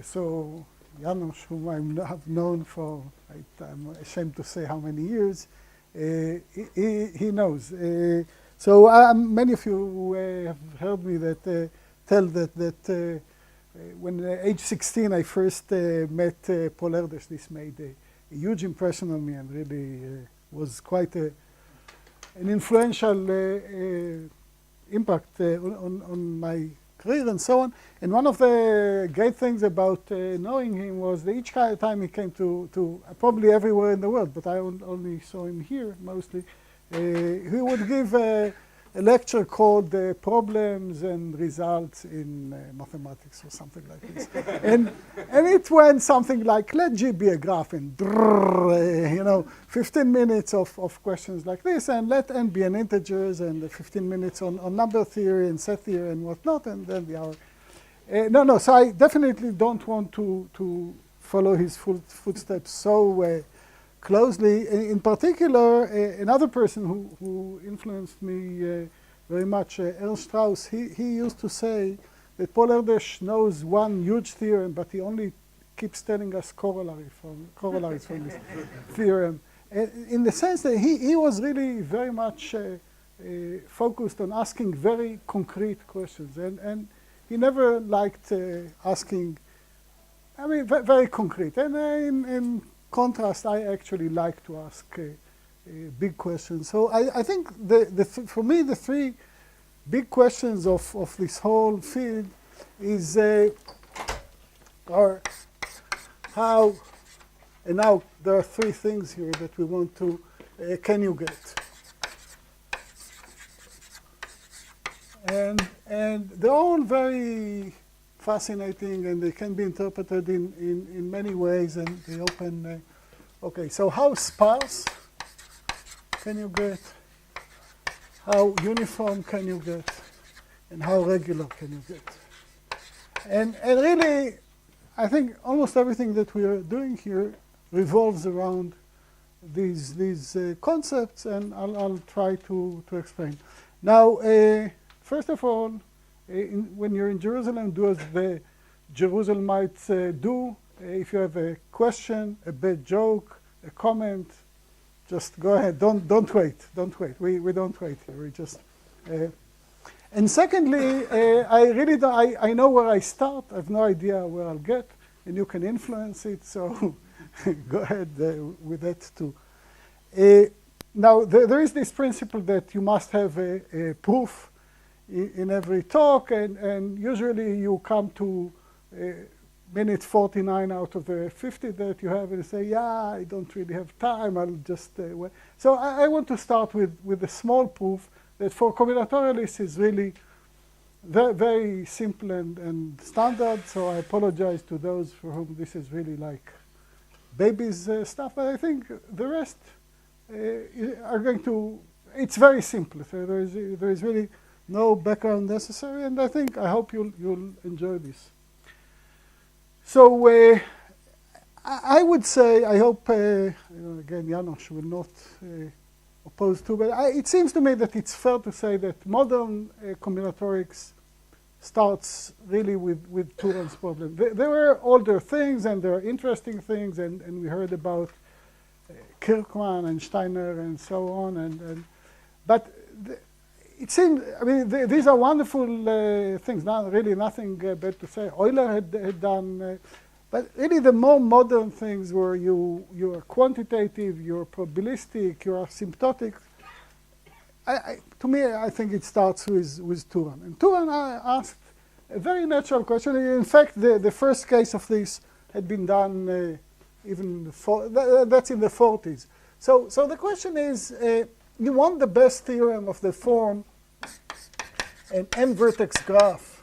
So Janos, whom I've known for, I'm ashamed to say how many years, he knows. So many of you have heard me tell that when age 16 I first met Paul Erdős. This made a huge impression on me and really was quite an influential impact on my career and so on. And one of the great things about knowing him was that each time he came to probably everywhere in the world, but I only saw him here mostly, he would give a lecture called Problems and Results in Mathematics or something like this. and it went something like, let G be a graph and 15 minutes of questions like this, and let N be an integers, and 15 minutes on number theory and set theory and whatnot, and then the hour. So I definitely don't want to follow his footsteps so closely. In particular, another person who influenced me very much, Ernst Strauss, he used to say that Paul Erdős knows one huge theorem, but he only keeps telling us corollaries from this theorem. In the sense that he was really very much focused on asking very concrete questions. And he never liked asking, very concrete. And in contrast, I actually like to ask big questions. So I think for me, the three big questions of this whole field are how, and now there are three things here that we want to, can you get? And they're all very fascinating, and they can be interpreted in many ways, and they open, okay, so how sparse can you get? How uniform can you get? And how regular can you get? And really, I think almost everything that we are doing here revolves around these concepts, and I'll try to explain. Now, first of all, when you're in Jerusalem, do as the Jerusalemites do. If you have a question, a bad joke, a comment, just go ahead. Don't wait. We don't wait here. We just. And secondly, I know where I start. I have no idea where I'll get, and you can influence it. So go ahead with that too. Now there is this principle that you must have a proof in every talk, and usually you come to minute 49 out of the 50 that you have, and you say, yeah, I don't really have time, I'll just wait. So I want to start with a small proof that for combinatorialists is really very, very simple and standard, so I apologize to those for whom this is really like babies stuff, but I think the rest are going to, it's very simple. So there is really no background necessary, and I hope you'll enjoy this. So I would say, I hope, again, Janos will not oppose to, but it seems to me that it's fair to say that modern combinatorics starts really with Turan's problem. There were older things, and there are interesting things, and we heard about Kirkman and Steiner and so on, but it seems, these are wonderful things. Really nothing bad to say. Euler had done, but really the more modern things where you are quantitative, you're probabilistic, you're asymptotic. To me, I think it starts with Turan. And Turan asked a very natural question. In fact, the first case of this had been done even that's in the 40s. So the question is, you want the best theorem of the form an n-vertex graph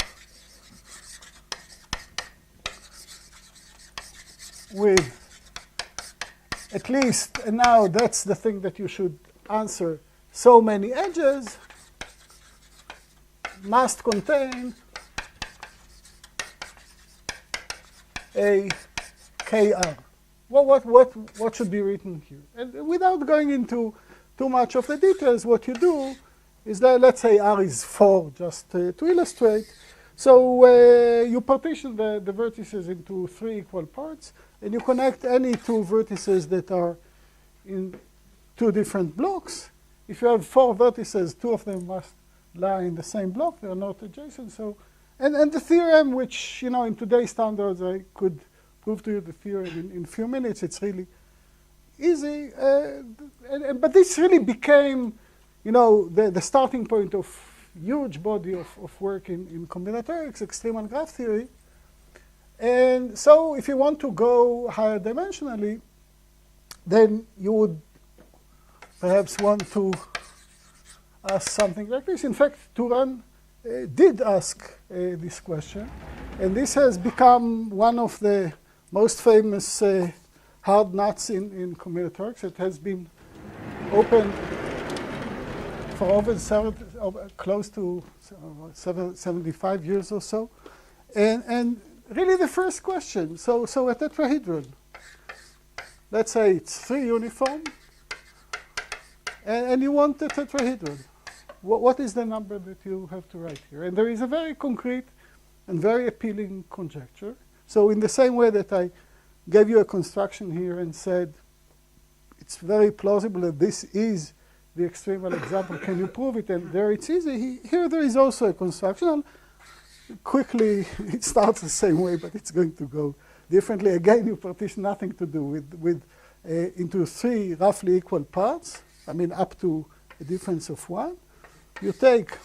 with at least, and now that's the thing that you should answer, so many edges must contain a KR. What should be written here? And without going into too much of the details, what you do is that, let's say R is 4, just to illustrate. So you partition the vertices into 3 equal parts, and you connect any 2 vertices that are in 2 different blocks. If you have 4 vertices, 2 of them must lie in the same block. They are not adjacent. So, and the theorem, which in today's standards I could prove to you the theorem in a few minutes. It's really easy. But this really became, the starting point of huge body of work in combinatorics, extreme and graph theory. And so if you want to go higher dimensionally, then you would perhaps want to ask something like this. In fact, Turan did ask this question. And this has become one of the most famous hard nuts in combinatorics. It has been open for close to 75 years or so. And really the first question, so a tetrahedron, let's say it's 3 uniform, and you want a tetrahedron. What is the number that you have to write here? And there is a very concrete and very appealing conjecture. So in the same way that I gave you a construction here and said, it's very plausible that this is the extremal example. Can you prove it? And there it's easy. Here there is also a construction. Quickly, it starts the same way, but it's going to go differently. Again, you partition nothing to do with into 3 roughly equal parts. I mean, up to a difference of 1. You take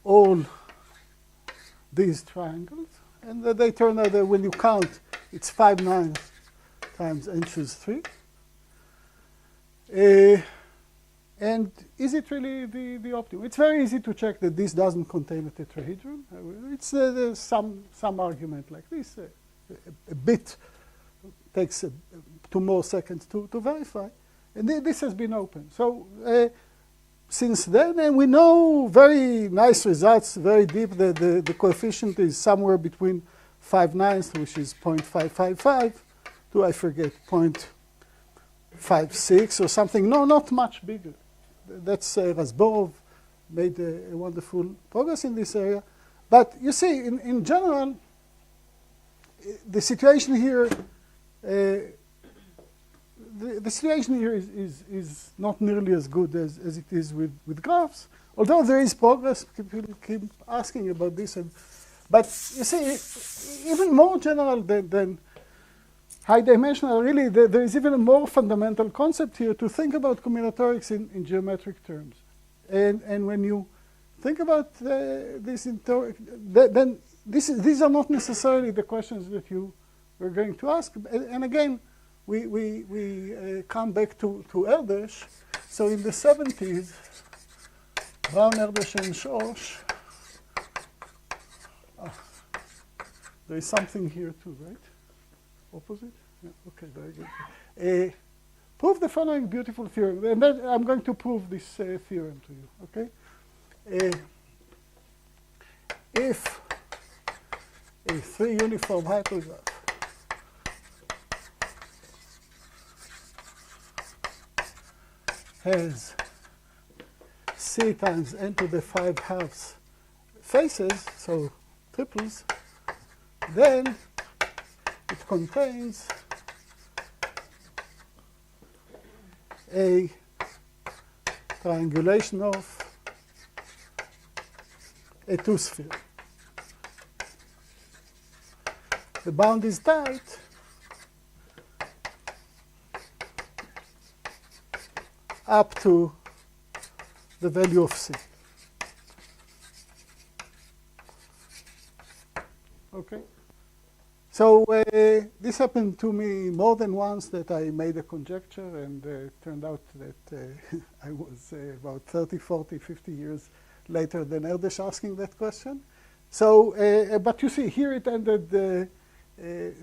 all these triangles, and they turn out that when you count, it's 5/9 times n choose 3. And is it really the optimum? It's very easy to check that this doesn't contain a tetrahedron. There's some argument like this. A bit takes 2 more seconds to verify. And this has been open. So since then, and we know very nice results, very deep, the coefficient is somewhere between 5/9, which is 0.555, to, I forget, 0.56 or something. No, not much bigger. That's Razborov made a wonderful progress in this area. But you see, in general, the situation here, the situation here is not nearly as good as it is with graphs. Although there is progress, people keep asking about this. But you see, even more general than high dimensional, really, there is even a more fundamental concept here to think about combinatorics in geometric terms. And when you think about this, then these are not necessarily the questions that you were going to ask. And again, we come back to Erdős. So in the 70s, Braun, Erdős, and Schorsch, there is something here too, right? Opposite? Yeah, okay, very good. Prove the following beautiful theorem. And then I'm going to prove this theorem to you, okay? If a 3 uniform hypergraph has C times n to the 5 halves faces, so triples, then it contains a triangulation of a 2-sphere. The bound is tight up to the value of C. Okay? So this happened to me more than once, that I made a conjecture, and it turned out that I was about 30, 40, 50 years later than Erdős asking that question. So, but you see, here it ended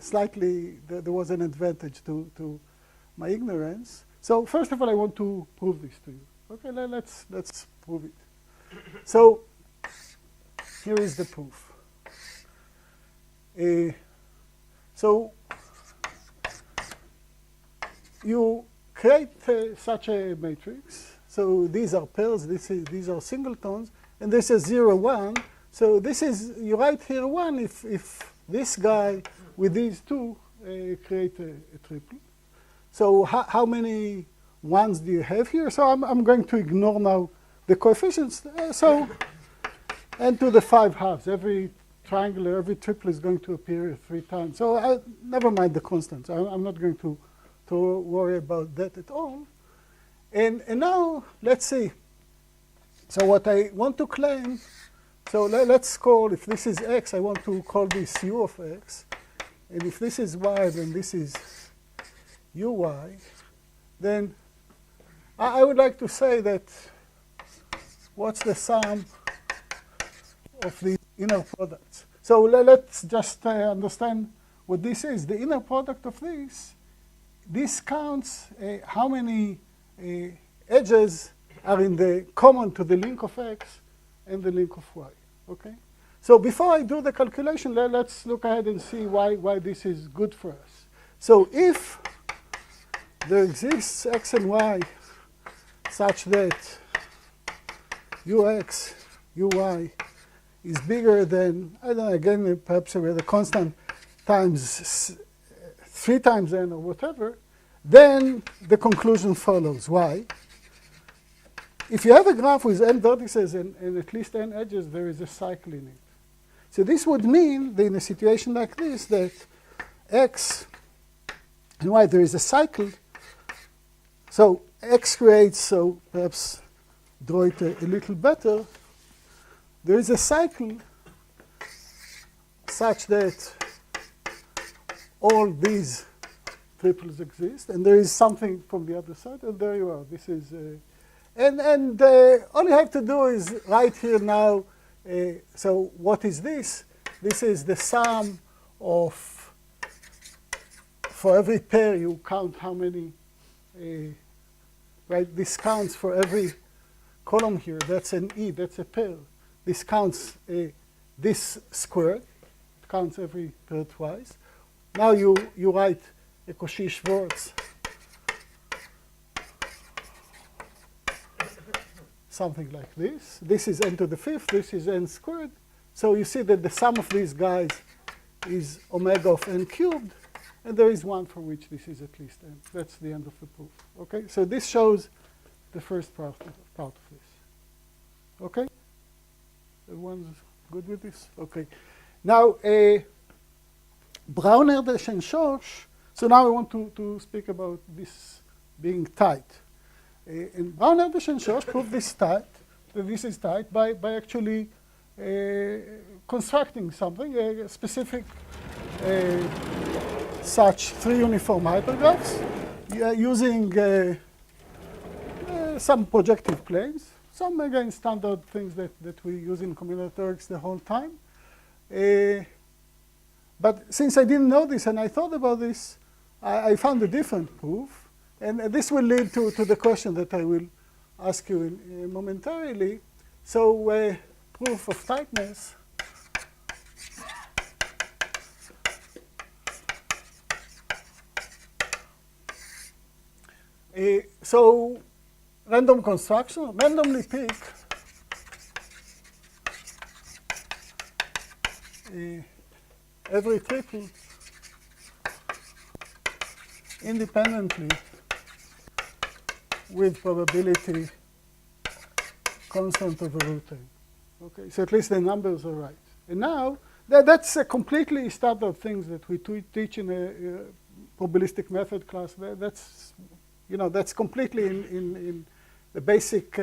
slightly, there was an advantage to my ignorance. So first of all, I want to prove this to you. Okay, let's prove it. So here is the proof. So you create such a matrix. So these are pairs, these are singletons, and this is 0, 1. So this is, you write here 1 if this guy with these two create a triple. So how many 1s do you have here? So I'm going to ignore now the coefficients. So n to the 5 halves. Every triangular, every triple is going to appear 3 times. So never mind the constants. I'm not going to worry about that at all. And now let's see. So what I want to claim, so let's call, if this is x, I want to call this u of x. And if this is y, then this is uy. Then I would like to say that what's the sum of the inner products? So let's just understand what this is. The inner product of this counts how many edges are in the common to the link of x and the link of y. Okay? So before I do the calculation, let's look ahead and see why this is good for us. So if there exists x and y such that ux, uy is bigger than, I don't know, again, perhaps with a constant times 3 times n or whatever, then the conclusion follows. Why? If you have a graph with n vertices and at least n edges, there is a cycle in it. So this would mean that in a situation like this, that x and y, there is a cycle. So x creates, so perhaps draw it a little better. There is a cycle such that all these triples exist, and there is something from the other side, and there you are. This is, and all you have to do is write here now. So what is this? This is the sum of, for every pair you count how many, right? This counts for every column here. That's an E, that's a pair. This counts this squared. It counts every pair twice. Now you write a Cauchy-Schwarz, something like this. This is n to the 5th. This is n squared. So you see that the sum of these guys is omega of n cubed. And there is one for which this is at least n. That's the end of the proof. Okay? So this shows the first part of this. Okay? Everyone's good with this? Okay. Now, Brown, Erdős, and Schorsch. So now I want to speak about this being tight. And Brown, Erdős, and Schorsch prove this tight, that this is tight by actually constructing something, a specific such 3 uniform hypergraphs using some projective planes. Some, again, standard things that we use in combinatorics the whole time. But since I didn't know this and I thought about this, I found a different proof. And this will lead to the question that I will ask you momentarily. So proof of tightness. So random construction, randomly pick every triple independently with probability constant over root n. Okay, so at least the numbers are right. And now, that's a completely standard things that we teach in a probabilistic method class. That's, you know, that's completely in the basic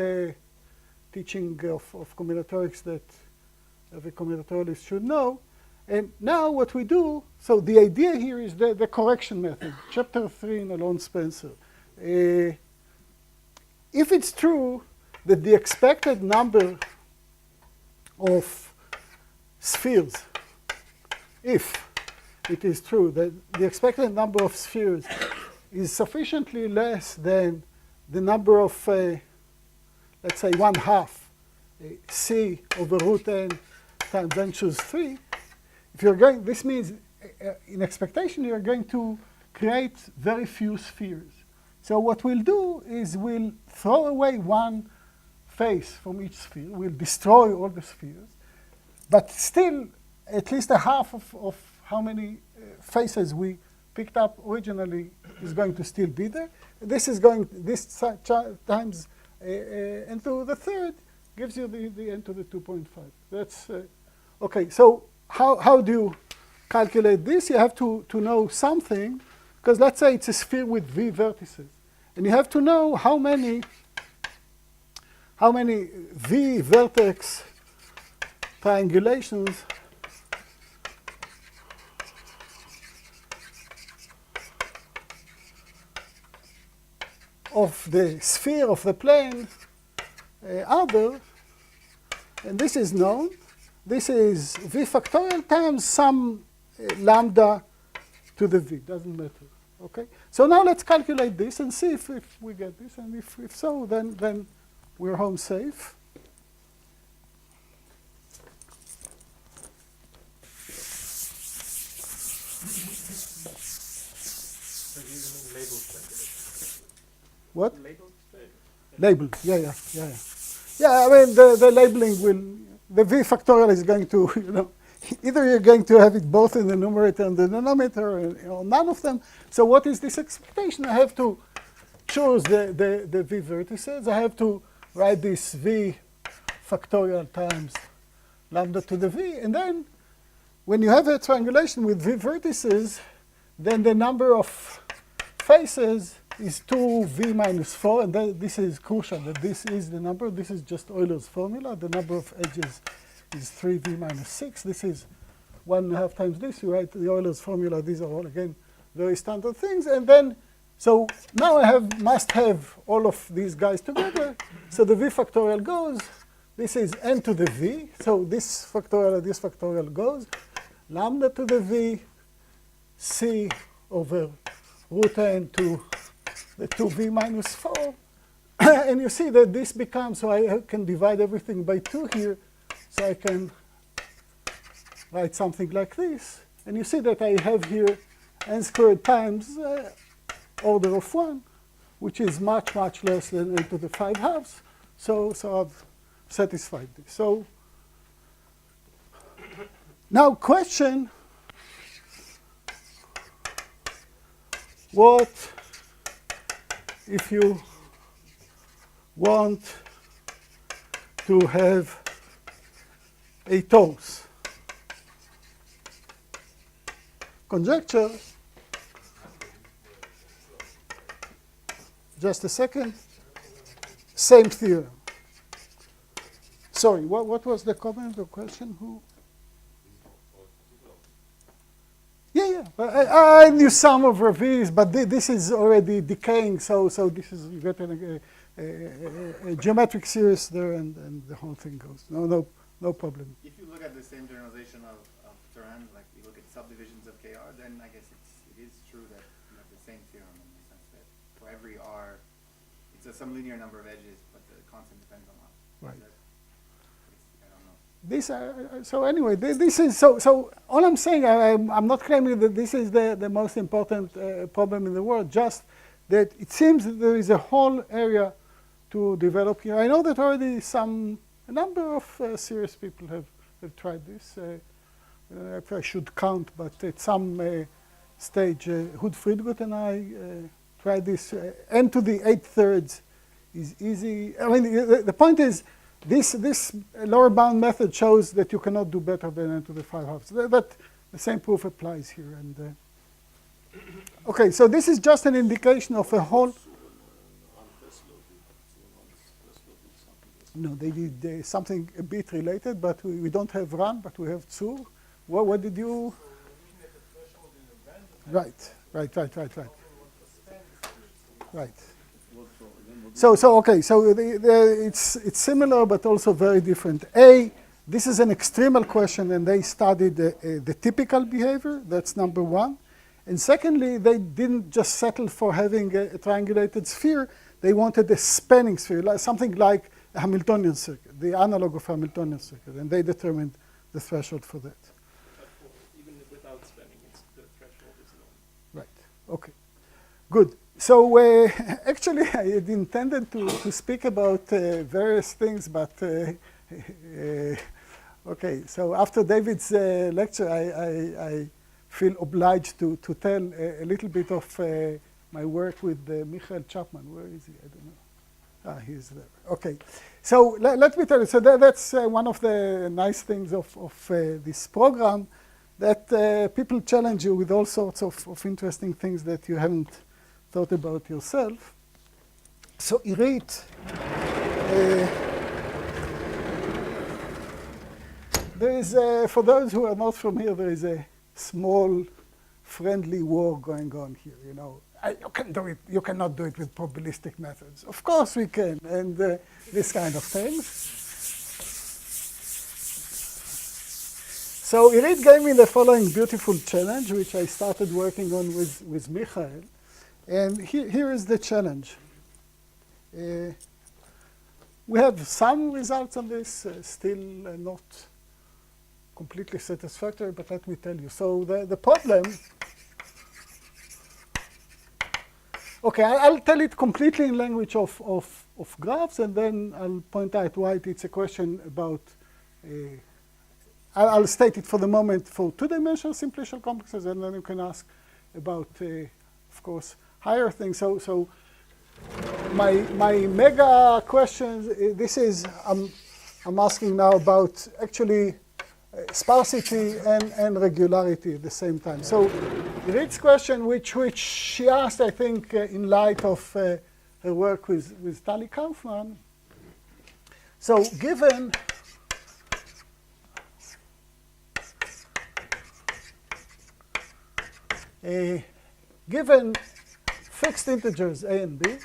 teaching of combinatorics that every combinatorialist should know. And now what we do, so the idea here is the correction method, chapter 3 in Alon Spencer. If it's true that the expected number of spheres, if it is true that the expected number of spheres is sufficiently less than the number of, let's say, 1/2 c over root n times n choose 3, if you're going, this means in expectation you're going to create very few spheres. So what we'll do is we'll throw away one face from each sphere will destroy all the spheres, but still at least a half of how many faces we picked up originally is going to still be there. This is going, this times n to the third gives you the n to the 2.5. That's, okay, so how do you calculate this? You have to know something, because let's say it's a sphere with v vertices. And you have to know how many v vertex triangulations of the sphere of the plane are there. And this is known. This is v factorial times some lambda to the v. Doesn't matter. Okay? So now let's calculate this and see if we get this. And if so, then we're home safe. What? Labeled. Yeah. Yeah, I mean, the labeling will, the v factorial is going to, either you're going to have it both in the numerator and the denominator, or none of them. So what is this expectation? I have to choose the v vertices. I have to write this v factorial times lambda to the v. And then when you have a triangulation with v vertices, then the number of faces is 2v minus 4. And this is crucial, that this is the number. This is just Euler's formula. The number of edges is 3v minus 6. This is 1.5 times this. You write the Euler's formula. These are all, again, very standard things. And then, so now I must have all of these guys together. So the v factorial goes. This is n to the v. So this factorial and this factorial goes. Lambda to the v, c over root n to the 2v minus 4. And you see that this becomes, so I can divide everything by 2 here. So I can write something like this. And you see that I have here n squared times order of 1, which is much, much less than n to the 5 halves. So I've satisfied this. So now question, what if you want to have a torus? Conjecture. Just a second. Same theorem. Sorry, what was the comment or question? Who? Yeah. I knew some of Ravi's, but this is already decaying. So this is, you get a geometric series there, and the whole thing goes. No problem. If you look at the same generalization of Turan, like you look at subdivisions of KR, then I guess it is true that you have the same theorem in the sense that for every R, it's some linear number of edges, but the constant depends on R. Right. I don't know. So anyway, this is, so all I'm saying, I'm not claiming that this is the most important problem in the world, just that it seems that there is a whole area to develop here. I know that already a number of serious people have tried this. If I should count, but at some stage, Hood Friedgut and I tried this. N to the 8/3 is easy. I mean, the point is, this lower bound method shows that you cannot do better than n to the 5 halves. But the same proof applies here. And okay, so this is just an indication of a whole. No, they did something a bit related, but we don't have run, but we have Zur. What did you? Right. So okay, so it's similar, but also very different. This is an extremal question, and they studied the typical behavior. That's number one. And secondly, they didn't just settle for having a triangulated sphere. They wanted a spanning sphere, something like a Hamiltonian circuit, the analog of Hamiltonian circuit, and they determined the threshold for that. Even without spanning, the threshold is known. Right. Okay. Good. So actually, I had intended to speak about various things, but okay. So after David's lecture, I feel obliged to tell a little bit of my work with Michael Chapman. Where is he? I don't know. Ah, he's there. Okay. So let me tell you. So that's one of the nice things of this program, that people challenge you with all sorts of interesting things that you haven't thought about yourself. So Irit, there is, for those who are not from here, there is a small friendly war going on here. You know, you can do it. You cannot do it with probabilistic methods. Of course we can, and this kind of things. So Irit gave me the following beautiful challenge, which I started working on with Michael. And here is the challenge. We have some results on this, still not completely satisfactory, but let me tell you. So the problem, okay, I'll tell it completely in language of graphs, and then I'll point out why it's a question about, I'll state it for the moment for two-dimensional simplicial complexes, and then you can ask about, of course, higher things. So my mega questions, this is, I'm asking now about actually sparsity and regularity at the same time. So Irit's question, which she asked, I think, in light of her work with Tali Kaufman. So given given fixed integers a and b,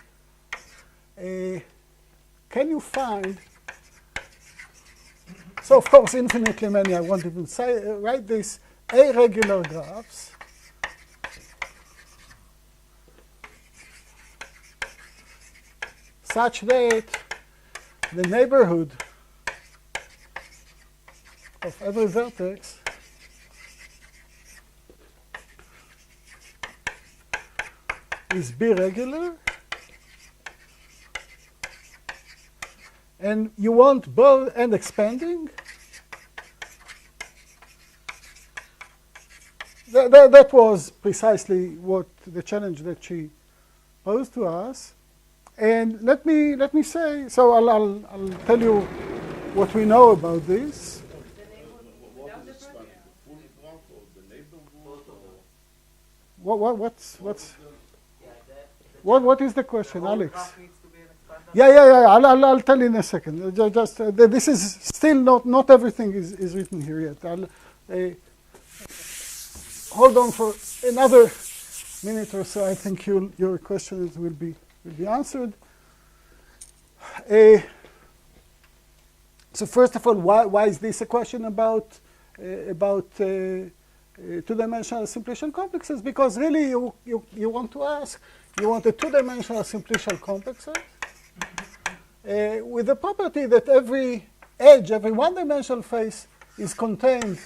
can you find, so of course infinitely many, I won't even say, write this, irregular graphs such that the neighborhood of every vertex is B regular, and you want both and expanding. That was precisely what the challenge that she posed to us. And let me say, so I'll tell you what we know about this. What is the question, Alex? Yeah. I'll tell you in a second. This is still not everything is written here yet. Hold on for another minute or so. I think your questions will be answered. So first of all, why is this a question about two-dimensional simplicial complexes? Because really you want to ask, you want a two-dimensional simplicial complexes with the property that every edge, every one-dimensional face is contained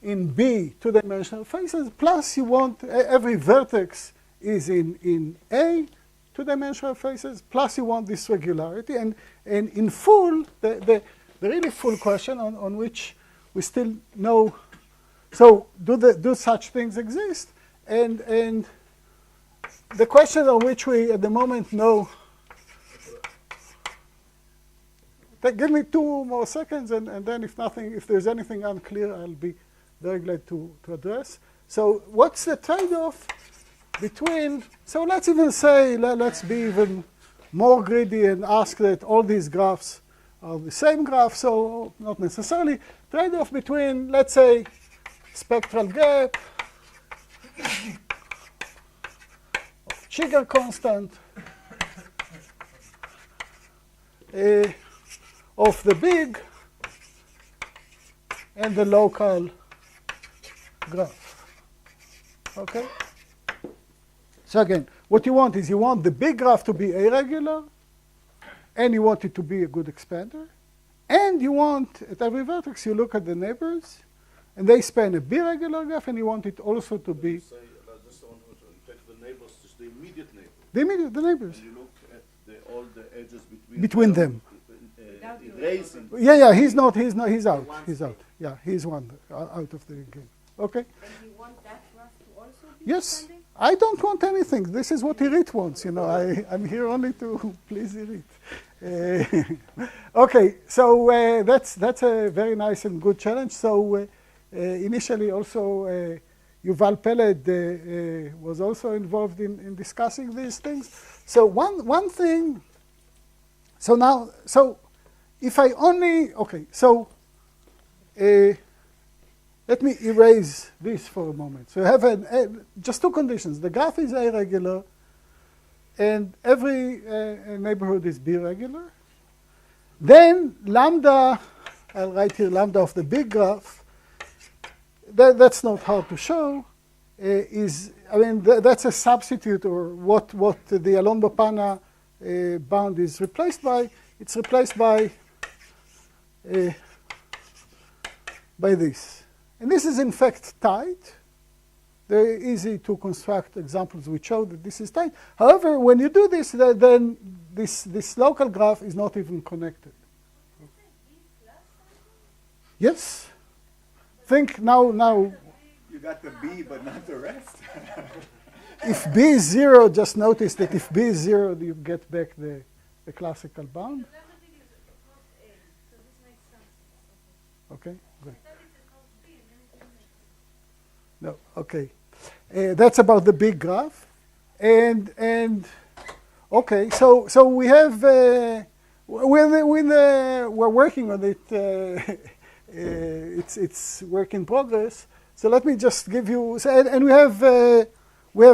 in B two-dimensional faces, plus you want every vertex is in A two-dimensional faces, plus you want this regularity. And in full, the really full question on which we still know, so do such things exist? And the question on which we at the moment know, give me 2 more seconds, and then if there's anything unclear, I'll be very glad to address. So what's the trade-off between, so let's even say, let's be even more greedy and ask that all these graphs are the same graph, so not necessarily. Trade-off between, let's say, spectral gap of Chigger constant of the big and the local graph. Okay? So again, what you want is you want the big graph to be irregular, and you want it to be a good expander, and you want, at every vertex, you look at the neighbors, and they span a B-regular graph, and you want it also to be... Say, just want to take the neighbors, just the immediate neighbors. The neighbors. And you look at all the edges Between them. Erasing. Yeah, he's out. He's out. Yeah, he's one out of the game. Okay? And you want that graph to also be Yes. descending? I don't want anything. This is what Irit wants. I'm here only to please Irit. Okay, so that's a very nice and good challenge. So initially also Yuval Peled was also involved in discussing these things. So one thing, so if I only, okay, so let me erase this for a moment. So you have just two conditions. The graph is irregular, and every neighborhood is B regular. Then lambda, I'll write here lambda of the big graph. That's not hard to show. That's a substitute, or what the Alon-Bopana bound is replaced by. It's replaced by this. And this is in fact tight. Very easy to construct examples which show that this is tight. However, when you do this, then this local graph is not even connected. Yes? Think now. You got the B, but not the rest. If B is 0, just notice that if B is 0, you get back the classical bound. Okay, good. No, okay. That's about the big graph. And okay, so we have, we're working on it. It's work in progress. So let me just give you, and we have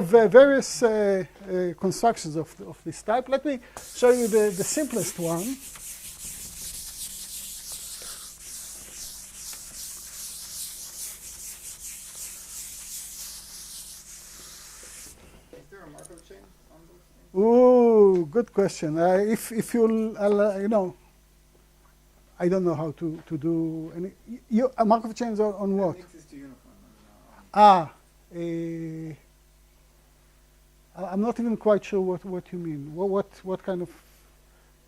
various constructions of this type. Let me show you the simplest one. Ooh, good question. If you'll, I don't know how to do any. A Markov chains on what? I'm not even quite sure what you mean. What kind of?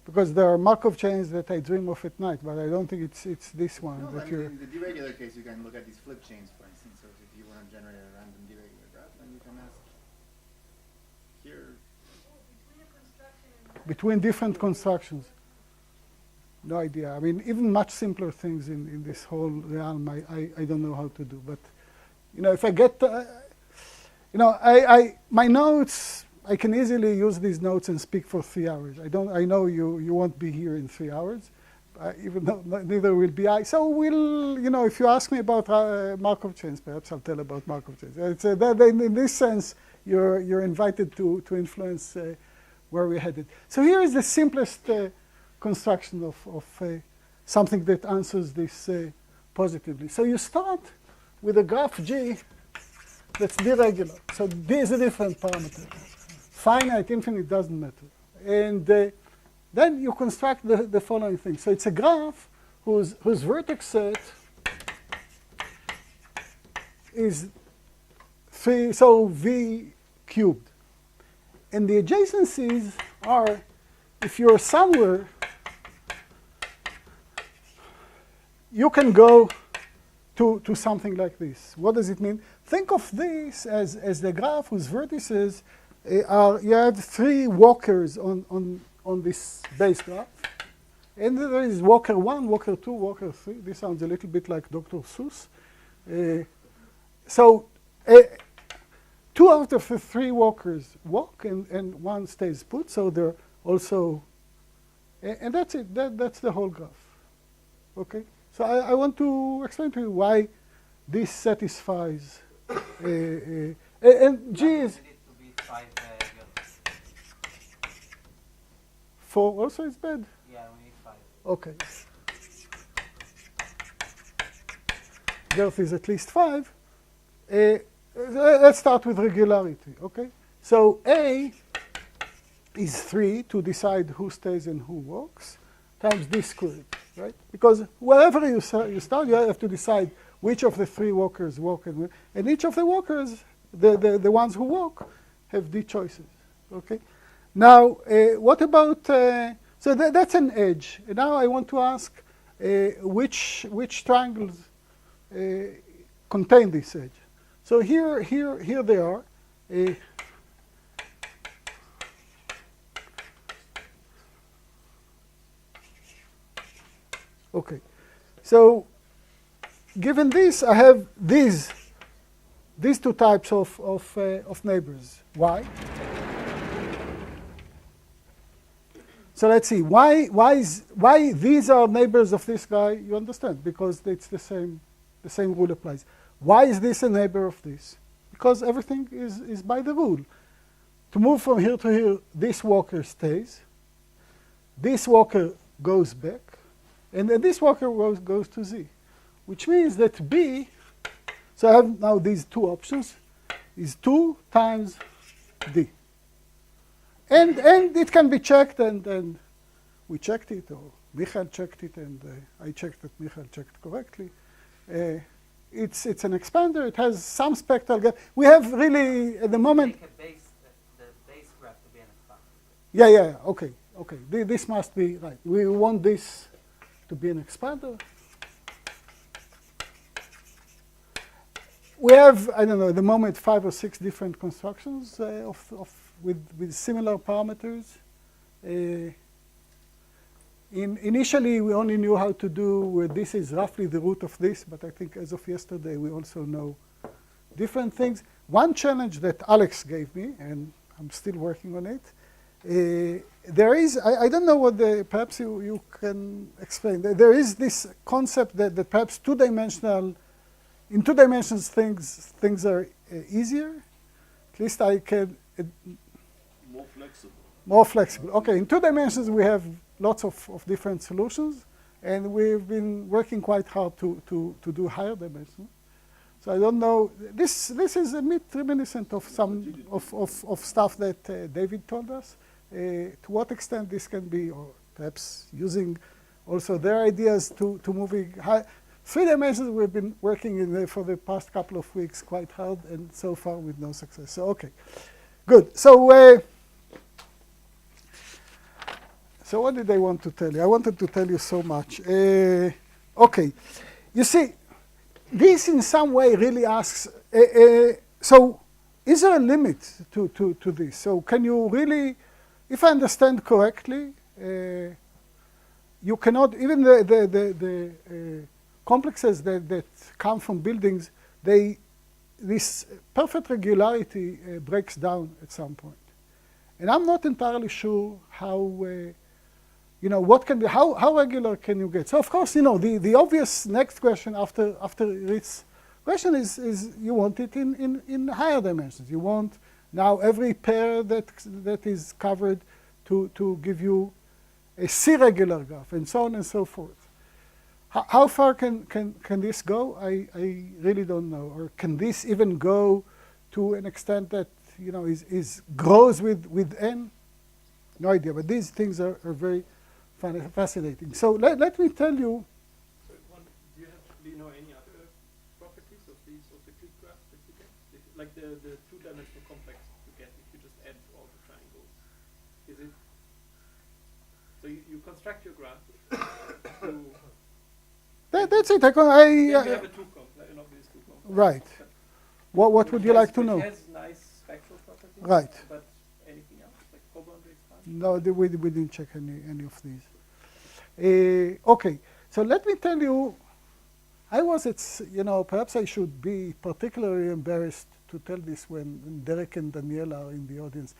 Because there are Markov chains that I dream of at night, but I don't think it's this one. No, that in the deregular case, you can look at these flip chains, for instance. So if you want to generate a random deregular graph, then you can ask here. Between different constructions. No idea. I mean, even much simpler things in this whole realm, I don't know how to do. But, if I get, my notes, I can easily use these notes and speak for 3 hours. I know you won't be here in 3 hours, even though neither will be I. So if you ask me about Markov chains, perhaps I'll tell about Markov chains. In this sense, you're invited to influence where we're headed. So here is the simplest construction of something that answers this positively. So you start with a graph G that's deregular. So D is a different parameter. Finite, infinite doesn't matter. And then you construct the following thing. So it's a graph whose vertex set is V cubed. And the adjacencies are, if you're somewhere, you can go to something like this. What does it mean? Think of this as the graph whose vertices you have 3 walkers on this base graph. And there is walker 1, walker 2, walker 3. This sounds a little bit like Dr. Seuss. So 2 out of the 3 walkers walk, and 1 stays put. So they're also, and that's it. That's the whole graph. Okay. So I want to explain to you why this satisfies. And G is. 4 also is bad? Yeah, we need 5. Okay. Girth is at least 5. Let's start with regularity, okay? So A is 3 to decide who stays and who walks, times D squared, right? Because wherever you start, you have to decide which of the 3 walkers walk, and each of the walkers, the ones who walk, have D choices, okay? Now, what about, so that's an edge. And now I want to ask which triangles contain this edge. So here they are. Okay, so given this, I have these two types of neighbors. Why? So let's see. Why these are neighbors of this guy? You understand? Because it's the same rule applies. Why is this a neighbor of this? Because everything is by the rule. To move from here to here, this walker stays. This walker goes back. And then this walker goes to Z, which means that B, so I have now these two options, is 2 times D. And it can be checked, and we checked it, or Michael checked it, and I checked that Michael checked correctly. It's an expander. It has some spectral gap. We have really, at the moment... Make a base, the base graph to be an expander. Yeah, okay. This must be right. We want this to be an expander. We have, I don't know, at the moment 5 or 6 different constructions with similar parameters. Initially, we only knew how to do this is roughly the root of this, but I think as of yesterday, we also know different things. One challenge that Alex gave me, and I'm still working on it, there is, I don't know what perhaps you can explain. There is this concept that perhaps in 2 dimensions things are easier. At least I can... More flexible. More flexible. Okay, in 2 dimensions we have lots of different solutions, and we've been working quite hard to do higher dimensions. So I don't know. This is a bit reminiscent of some of stuff that David told us. To what extent this can be, or perhaps using also their ideas to moving high. 3 dimensions we've been working in for the past couple of weeks quite hard, and so far with no success. So okay, good. So so what did I want to tell you? I wanted to tell you so much. Okay, you see, this in some way really asks, so is there a limit to this? So can you really, if I understand correctly, you cannot, even the complexes that come from buildings, this perfect regularity breaks down at some point. And I'm not entirely sure how, what can be, how regular can you get? So of course, the obvious next question after this question is you want it in higher dimensions. You want now every pair that is covered to give you a C-regular graph, and so on and so forth. How far can this go? I really don't know. Or can this even go to an extent that grows with n? No idea. But these things are very fascinating. So let me tell you. Do you know any other properties of these clique graphs that you get? Like the 2-dimensional complex you get if you just add all the triangles. Is it so you construct your graph through That's it. you have a 2-comp, an obvious 2-comp. Right. What would you like to know? It has nice spectral properties. Right. But anything else, like coboundary expansion? No, we didn't check any of these. Okay, so let me tell you, perhaps I should be particularly embarrassed to tell this when Derek and Daniela are in the audience.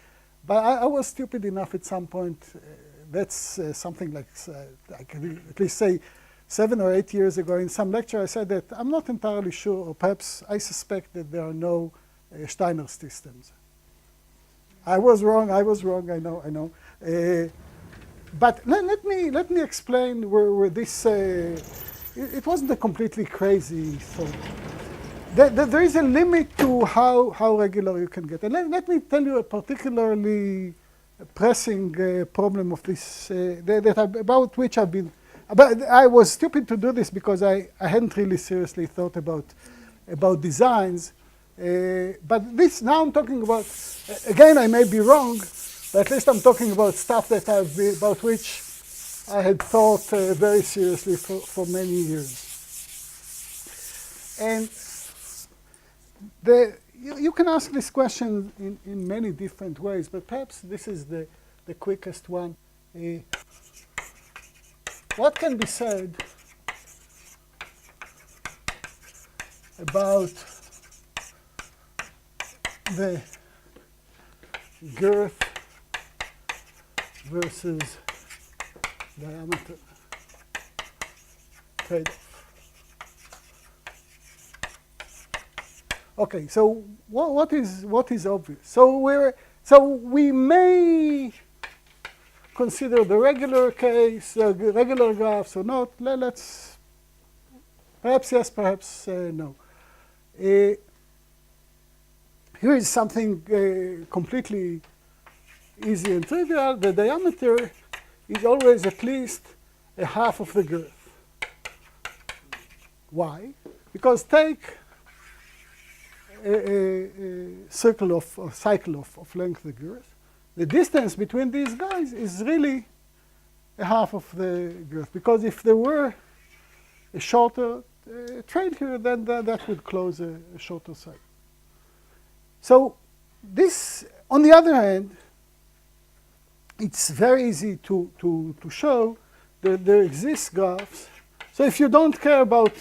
But I was stupid enough at some point, that's something like, I can at least say, 7 or 8 years ago in some lecture, I said that I'm not entirely sure, or perhaps I suspect that there are no Steiner systems. I was wrong, I know. But let me explain where this, it wasn't a completely crazy thought. There is a limit to how regular you can get. And let me tell you a particularly pressing problem of this, about which I've been, but I was stupid to do this because I hadn't really seriously thought about designs. But this, now I'm talking about, again, I may be wrong, But at least I'm talking about stuff that about which I had thought very seriously for many years. And you can ask this question in many different ways, but perhaps this is the quickest one. What can be said about the girth versus diameter trade-off? Okay, so what is obvious? So we may consider the regular case, regular graphs or not. Let's perhaps yes, perhaps no. Here is something completely easy and trivial. The diameter is always at least a half of the girth. Why? Because take a cycle of length the girth. The distance between these guys is really a half of the girth. Because if there were a shorter trade here, then that would close a shorter cycle. So this, on the other hand, it's very easy to show that there exist graphs. So if you don't care about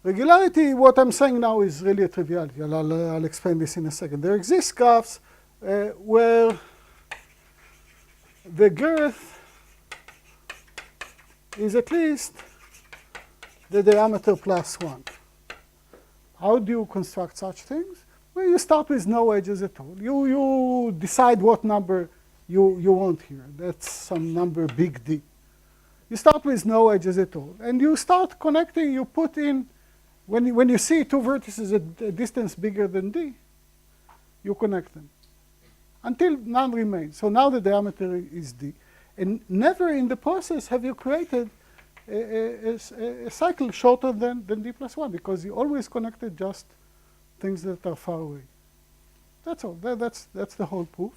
regularity, what I'm saying now is really a triviality. I'll explain this in a second. There exist graphs where the girth is at least the diameter plus 1. How do you construct such things? Well, you start with no edges at all. You decide what number you want here. That's some number big D. You start with no edges at all. And you start connecting, you put in, when you see two vertices at a distance bigger than D, you connect them until none remains. So now the diameter is D. And never in the process have you created a cycle shorter than D plus 1, because you always connected just things that are far away. That's all. That's the whole proof.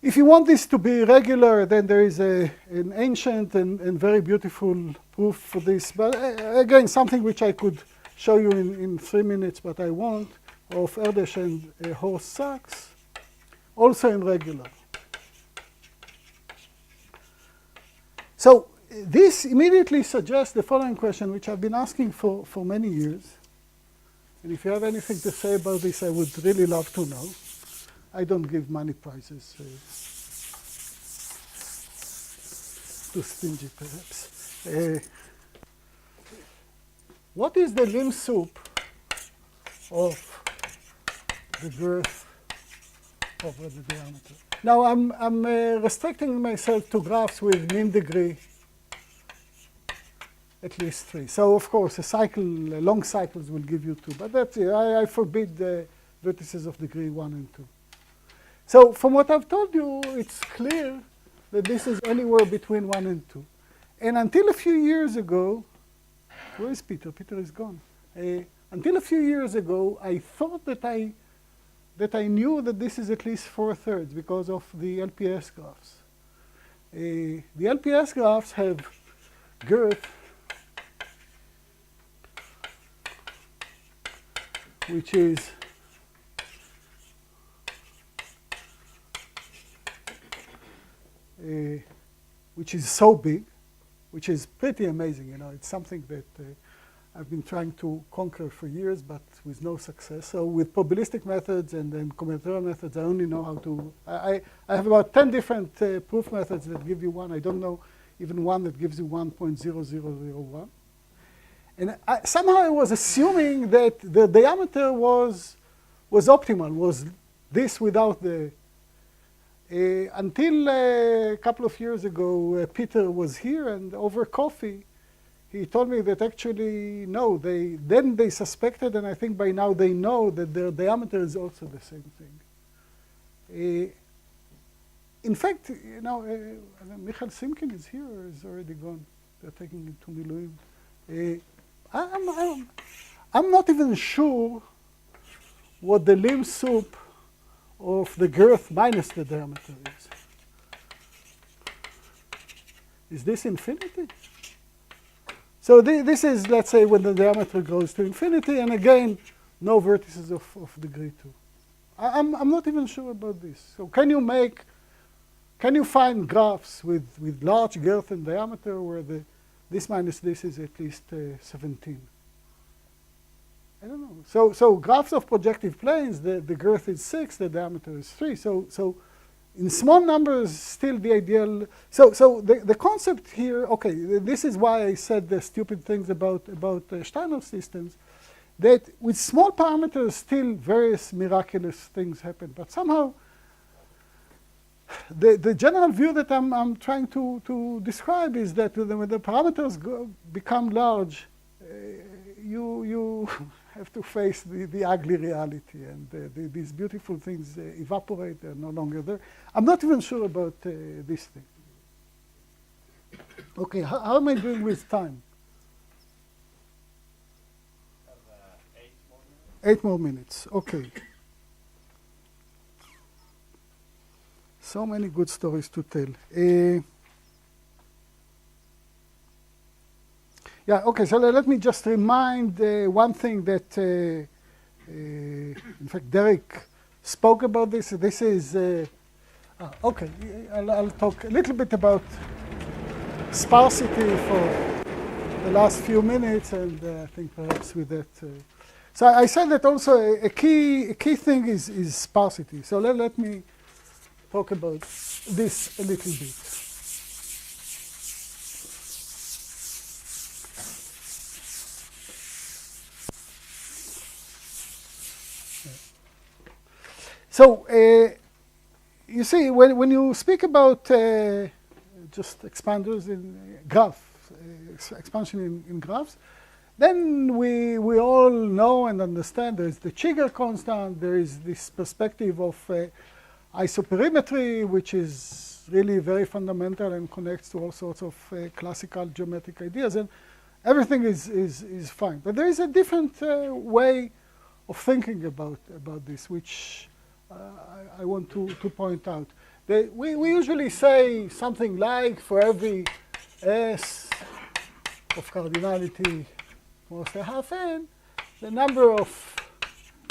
If you want this to be regular, then there is an ancient and very beautiful proof for this. But again, something which I could show you in 3 minutes, but I won't, of Erdős and Horst Sachs, also in regular. So this immediately suggests the following question, which I've been asking for many years. And if you have anything to say about this, I would really love to know. I don't give money prizes. Too stingy, perhaps. What is the limb soup of the girth over the diameter? Now, I'm restricting myself to graphs with mean degree at least 3. So, of course, long cycles will give you 2. But that's it. I forbid the vertices of degree 1 and 2. So from what I've told you, it's clear that this is anywhere between 1 and 2. And until a few years ago, where is Peter? Peter is gone. Until a few years ago, I thought that I knew that this is at least 4/3 because of the LPS graphs. The LPS graphs have girth, which is so big, which is pretty amazing. You know, it's something that I've been trying to conquer for years, but with no success. So with probabilistic methods and then combinatorial methods, I only know how to. I have about 10 different proof methods that give you one. I don't know even one that gives you 1.0001. And somehow I was assuming that the diameter was optimal, was this without the. Until a couple of years ago, Peter was here, and over coffee, he told me that actually, no, they suspected, and I think by now they know that their diameter is also the same thing. In fact, you know, Michael Simkin is here or is already gone? They're taking it to Miluim. I'm not even sure what the limb sup of the girth minus the diameter is. Is this infinity? So this is, let's say, when the diameter goes to infinity, and again, no vertices of degree 2. I'm not even sure about this. So can you find graphs with large girth and diameter where this minus this is at least 17? I don't know. So graphs of projective planes, the girth is 6, the diameter is 3. So in small numbers, still the ideal. So the concept here, okay, this is why I said the stupid things about Steiner systems, that with small parameters, still various miraculous things happen. But somehow, the general view that I'm trying to describe is that when the parameters become large, you have to face the ugly reality, and these beautiful things evaporate, they're no longer there. I'm not even sure about this thing. Okay, how am I doing with time? 8 more minutes, okay. So many good stories to tell. Yeah, okay, so let me just remind one thing that, in fact, Derek spoke about this. This is, okay, I'll talk a little bit about sparsity for the last few minutes, and I think perhaps with that. So I said that also a key thing is sparsity. So let me talk about this a little bit. So you see, when you speak about just expanders in graph, expansion in graphs, then we all know and understand there is the Chigger constant, there is this perspective of isoperimetry, which is really very fundamental and connects to all sorts of classical geometric ideas, and everything is fine. But there is a different way of thinking about this, which I want to point out. We usually say something like, for every S of cardinality almost a half n, the number of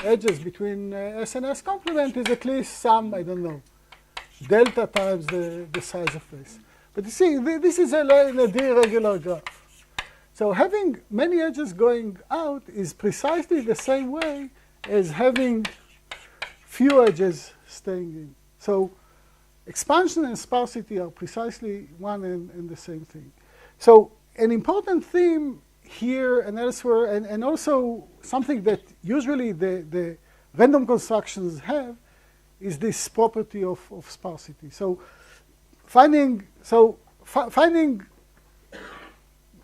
edges between S and S complement is at least some, I don't know, delta times the size of S. But you see, this is an irregular graph. So having many edges going out is precisely the same way as having few edges staying in. So expansion and sparsity are precisely one and the same thing. So an important theme here and elsewhere, and also something that usually the random constructions have, is this property of sparsity. So finding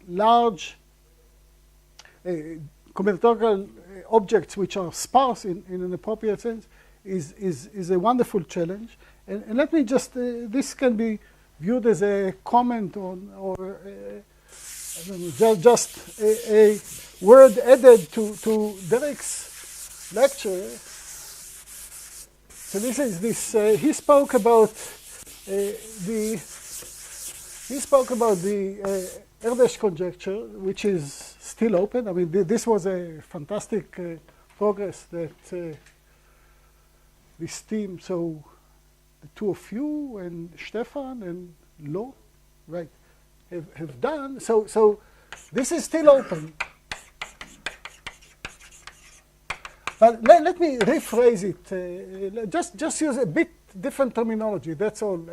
large combinatorial objects which are sparse in an appropriate sense is a wonderful challenge. And let me just, this can be viewed as a comment on, or I don't know, just a word added to Derek's lecture. So this is this, he spoke about the Erdős conjecture, which is still open. I mean, this was a fantastic progress that this team, so the two of you and Stefan and Lo, right, have done. So this is still open. But let me rephrase it. Just use a bit different terminology, that's all.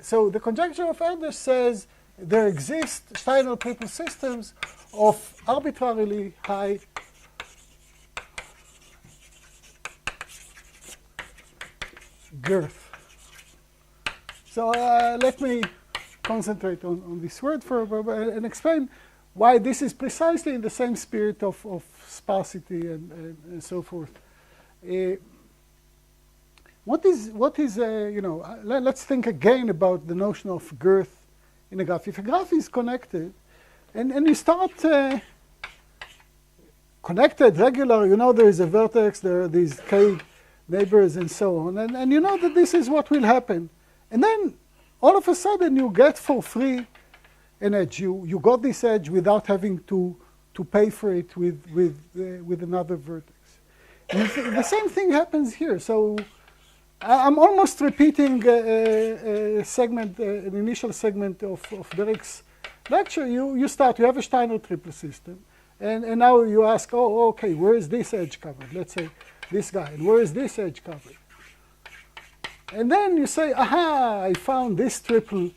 So the conjecture of Erdős says there exist Steiner triple systems of arbitrarily high girth. So let me concentrate on this word for and explain why this is precisely in the same spirit of sparsity and so forth. What is you know, let's think again about the notion of girth in a graph. If a graph is connected, and you start connected, regular, you know there is a vertex, there are these k neighbors and so on, and you know that this is what will happen. And then all of a sudden you get for free an edge. You got this edge without having to pay for it with another vertex. And the same thing happens here. So I'm almost repeating a segment, an initial segment of Derek's lecture. You have a Steiner triple system. And now you ask, oh, okay, where is this edge covered? Let's say this guy. And where is this edge covered? And then you say, aha, I found this triple,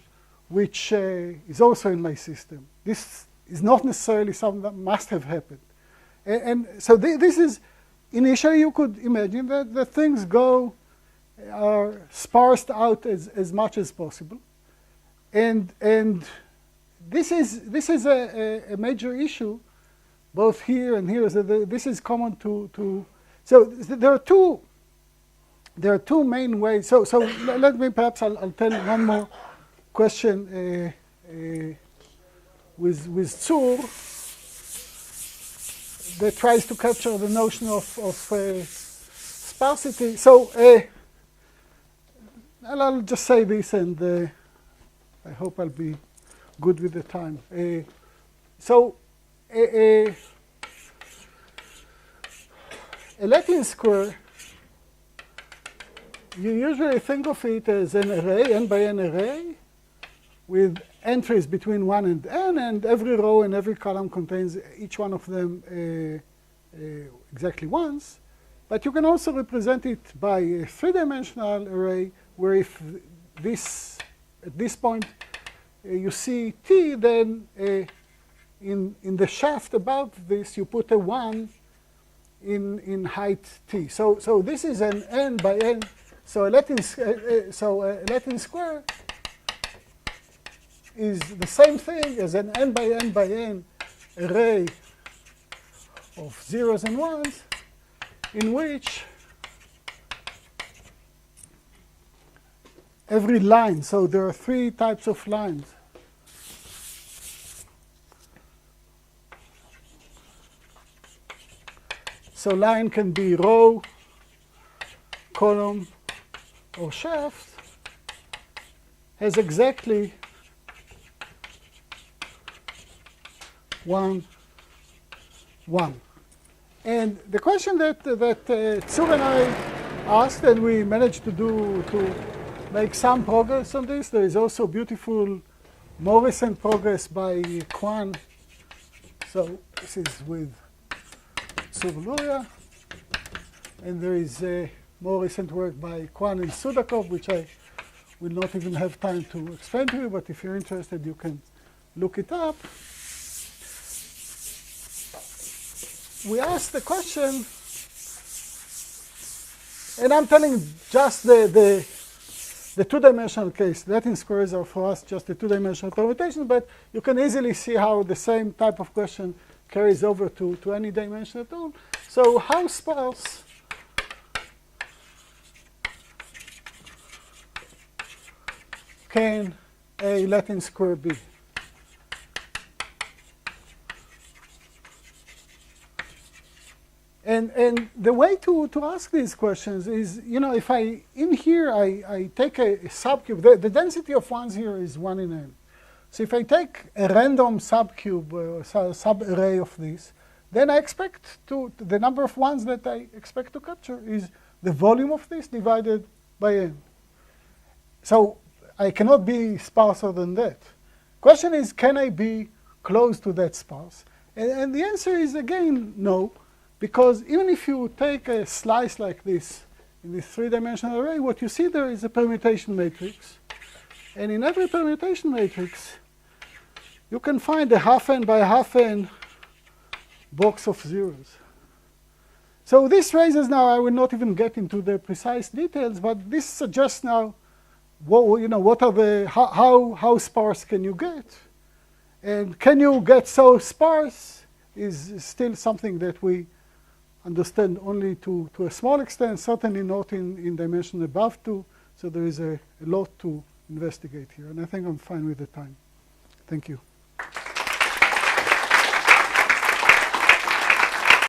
which is also in my system. This is not necessarily something that must have happened. And so this is, initially you could imagine that things are sparsed out as much as possible. And this is a major issue, both here and here. So this is common to so there are two main ways. So let me perhaps I'll tell one more question with Zur that tries to capture the notion of sparsity. So I'll just say this, and I hope I'll be good with the time. So a Latin square, you usually think of it as an array, n by n array, with entries between 1 and n, and every row and every column contains each one of them exactly once. But you can also represent it by a three-dimensional array, where if at this point you see t, then in the shaft above this you put a 1 in height t. So this is an n by n. So a Latin square is the same thing as an n by n array of zeros and ones, in which every line, so there are three types of lines. So line can be row, column, or shaft, has exactly 1, 1. And the question that Zur and I asked, and we managed to make some progress on this. There is also beautiful, more recent progress by Kwan. So this is with Zur Luria. And there is more recent work by Kwan and Sudakov, which I will not even have time to explain to you, but if you're interested, you can look it up. We asked the question, and I'm telling just the two-dimensional case. Latin squares are for us just the two-dimensional permutation, but you can easily see how the same type of question carries over to any dimension at all. So how sparse can a Latin square be? And the way to ask these questions is, if in here I take a subcube, the density of ones here is 1 in n. So if I take a random subcube or subarray of this, then I expect the number of ones that I expect to capture is the volume of this divided by n. So I cannot be sparser than that. Question is, can I be close to that sparse? And the answer is, again, no. Because even if you take a slice like this in this three-dimensional array, what you see there is a permutation matrix. And in every permutation matrix, you can find a half n by half n box of zeros. So this raises now, I will not even get into the precise details, but this suggests now, what are how sparse can you get? And can you get so sparse is still something that we understand only to a small extent, certainly not in dimension above 2. So there is a lot to investigate here. And I think I'm fine with the time. Thank you.